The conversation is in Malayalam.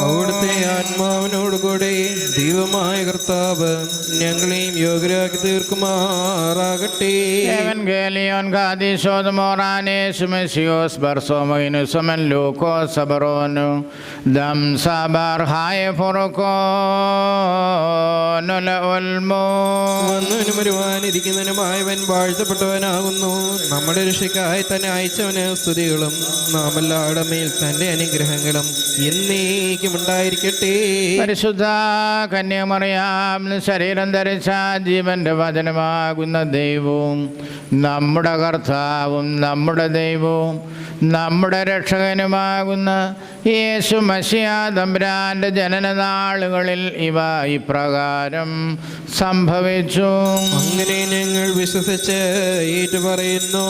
അവിടുത്തെ ആത്മാവിനോടുകൂടെ ദൈവമായ കർത്താവ് ഞങ്ങളെയും യോഗ്യരാക്കി തീർക്കുമാറാകട്ടെ. Evangelion Gadishod Moranes Messios Barsominus and Lucos Sabarono Dam Sabar High Forco Nola Olmo. വന്നവനും വരുവാനിരിക്കുന്നതിനുമായവൻ വാഴ്ത്തപ്പെട്ടവനാകുന്നു. നമ്മുടെ രക്ഷയ്ക്കായി തന്നെ അയച്ചവന് സ്തുതികളും നാമെല്ലാവരുടെ മേൽ തന്റെ അനുഗ്രഹങ്ങളും എന്നേക്കും ഉണ്ടായിരിക്കട്ടെ. പരിശുദ്ധ കന്യാമറിയാം ശരീരം ധരിച്ച ജീവന്റെ വചനമാകുന്ന ദൈവവും നമ്മുടെ കർത്താവും നമ്മുടെ ദൈവവും നമ്മുടെ രക്ഷകനുമാകുന്ന യേശു മശിഹാ തമ്പുരാന്റെ ജനനനാളുകളിൽ ഇവ ഇപ്രകാരം സംഭവിച്ചു. അങ്ങനെ ഞങ്ങൾ വിശ്വസിച്ച് ഏറ്റുപറയുന്നു.